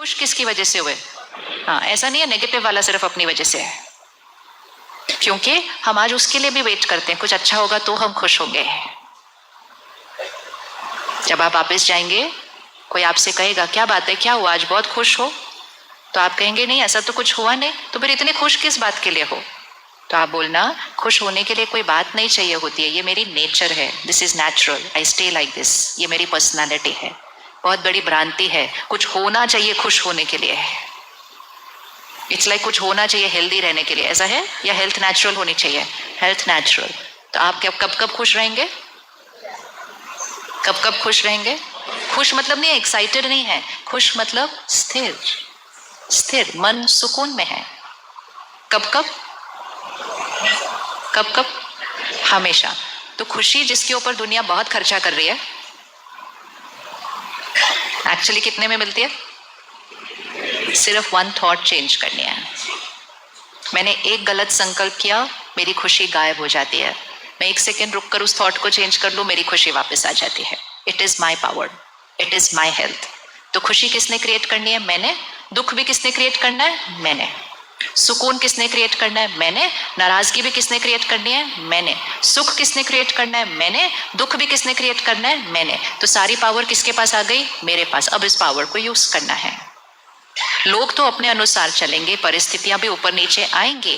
खुश किसकी वजह से हुए? हाँ, ऐसा नहीं है नेगेटिव वाला सिर्फ अपनी वजह से है, क्योंकि हम आज उसके लिए भी वेट करते हैं, कुछ अच्छा होगा तो हम खुश होंगे। जब आप वापस जाएंगे, कोई आपसे कहेगा क्या बात है, क्या हुआ आज, बहुत खुश हो? तो आप कहेंगे नहीं ऐसा तो कुछ हुआ नहीं। तो फिर इतने खुश किस बात के लिए हो? तो आप बोलना खुश होने के लिए कोई बात नहीं चाहिए होती है, ये मेरी नेचर है, this is natural, I stay like this, ये मेरी पर्सनालिटी है। बहुत बड़ी भ्रांति है, कुछ होना चाहिए खुश होने के लिए। इट्स लाइक कुछ होना चाहिए हेल्दी रहने के लिए, ऐसा है? या हेल्थ नेचुरल होनी चाहिए? Health natural. तो आप कब कब खुश रहेंगे? कब कब खुश रहेंगे? खुश मतलब नहीं एक्साइटेड नहीं है, खुश मतलब स्थिर, स्थिर मन सुकून में है। कब कब? कब कब? हमेशा। तो खुशी जिसके ऊपर दुनिया बहुत खर्चा कर रही है, एक्चुअली कितने में मिलती है? सिर्फ वन थॉट चेंज करनी है। मैंने एक गलत संकल्प किया, मेरी खुशी गायब हो जाती है। मैं एक सेकेंड रुक कर उस थॉट को चेंज कर लूं, मेरी खुशी वापस आ जाती है। It is my power, it is my health. तो खुशी किसने क्रिएट करनी है? मैंने। दुख भी किसने क्रिएट करना है? मैंने। सुकून किसने क्रिएट करना है? मैंने। नाराजगी भी किसने क्रिएट करनी है? मैंने। सुख किसने क्रिएट करना है? मैंने। दुख भी किसने क्रिएट करना है? मैंने। तो सारी पावर किसके पास आ गई? मेरे पास। अब इस पावर को यूज करना है। लोग तो अपने अनुसार चलेंगे, परिस्थितियां भी ऊपर नीचे आएंगे,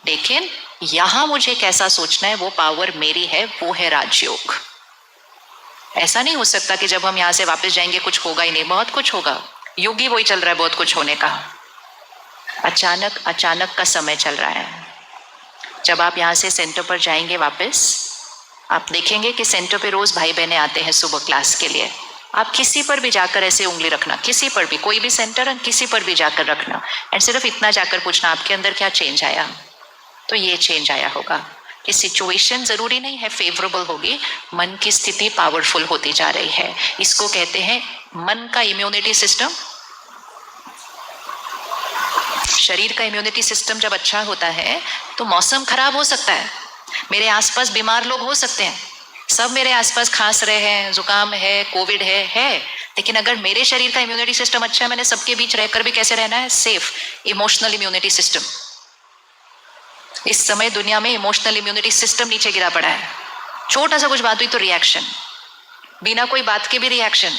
लेकिन यहां मुझे कैसा सोचना है, वो पावर मेरी है, वो है राजयोग। ऐसा नहीं हो सकता कि जब हम यहां से वापस जाएंगे कुछ होगा ही नहीं, बहुत कुछ होगा। युग ही वही चल रहा है, बहुत कुछ होने का। अचानक अचानक का समय चल रहा है। जब आप यहां से सेंटर पर जाएंगे वापस, आप देखेंगे कि सेंटर पे रोज भाई बहनें आते हैं सुबह क्लास के लिए। आप किसी पर भी जाकर ऐसे उंगली रखना, किसी पर भी, कोई भी सेंटर है, किसी पर भी जाकर रखना, एंड सिर्फ इतना जाकर पूछना आपके अंदर क्या चेंज आया। तो ये चेंज आया होगा कि सिचुएशन जरूरी नहीं है फेवरेबल होगी, मन की स्थिति पावरफुल होती जा रही है। इसको कहते हैं मन का इम्यूनिटी सिस्टम। शरीर का इम्यूनिटी सिस्टम जब अच्छा होता है तो मौसम खराब हो सकता है, मेरे आसपास बीमार लोग हो सकते हैं, सब मेरे आसपास खांस रहे हैं, जुकाम है, कोविड है, लेकिन अगर मेरे शरीर का इम्यूनिटी सिस्टम अच्छा है, मैंने सबके बीच रहकर भी कैसे रहना है? सेफ। Emotional immunity system. इस समय दुनिया में इमोशनल इम्यूनिटी सिस्टम नीचे गिरा पड़ा है। छोटा सा कुछ बात हुई तो रिएक्शन, बिना कोई बात के भी रिएक्शन,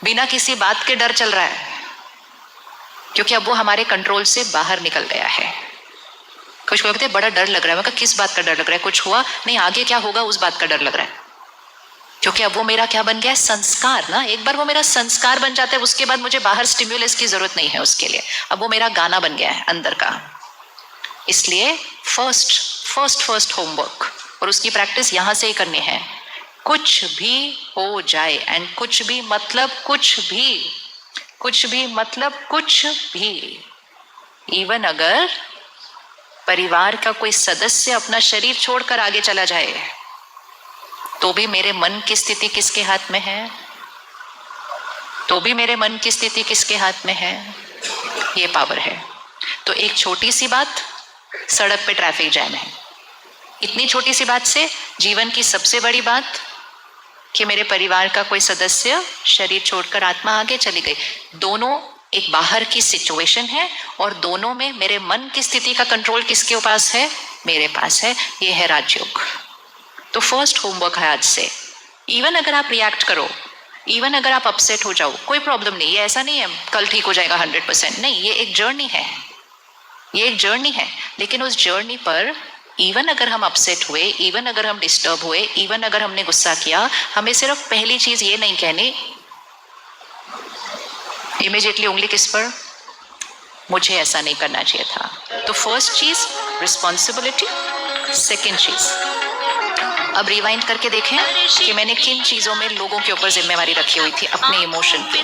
बिना किसी बात के डर चल रहा है, क्योंकि अब वो हमारे कंट्रोल से बाहर निकल गया है। कुछ लोग कहते हैं बड़ा डर लग रहा है, मैं कहा किस बात का डर लग रहा है? कुछ हुआ नहीं, आगे क्या होगा उस बात का डर लग रहा है, क्योंकि अब वो मेरा क्या बन गया है? संस्कार ना। एक बार वो मेरा संस्कार बन जाता है, उसके बाद मुझे बाहर स्टिम्युलस की जरूरत नहीं है उसके लिए, अब वो मेरा गाना बन गया है अंदर का। इसलिए फर्स्ट होमवर्क, और उसकी प्रैक्टिस यहां से ही करनी है। कुछ भी हो जाए, एंड कुछ भी मतलब कुछ भी मतलब कुछ भी, इवन अगर परिवार का कोई सदस्य अपना शरीर छोड़कर आगे चला जाए, तो भी मेरे मन की स्थिति किसके हाथ में है? तो भी मेरे मन की स्थिति किसके हाथ में है? ये पावर है। तो एक छोटी सी बात, सड़क पे ट्रैफिक जैम है, इतनी छोटी सी बात से जीवन की सबसे बड़ी बात कि मेरे परिवार का कोई सदस्य शरीर छोड़कर आत्मा आगे चली गई। दोनों एक बाहर की सिचुएशन है, और दोनों में मेरे मन की स्थिति का कंट्रोल किसके पास है? मेरे पास है। ये है राजयोग। तो फर्स्ट होमवर्क है आज से। इवन अगर आप रिएक्ट करो, इवन अगर आप अपसेट हो जाओ, कोई प्रॉब्लम नहीं। ये ऐसा नहीं है कल ठीक हो जाएगा 100%, नहीं, ये एक जर्नी है, ये एक जर्नी है। लेकिन उस जर्नी पर इवन अगर हम अपसेट हुए, इवन अगर हम डिस्टर्ब हुए, इवन अगर हमने गुस्सा किया, हमें सिर्फ पहली चीज ये नहीं कहनी इमीडिएटली उंगली किस पर? मुझे ऐसा नहीं करना चाहिए था। तो फर्स्ट चीज रिस्पॉन्सिबिलिटी, सेकेंड चीज अब रिवाइंड करके देखें कि मैंने किन चीजों में लोगों के ऊपर जिम्मेवारी रखी हुई थी अपने इमोशन पे।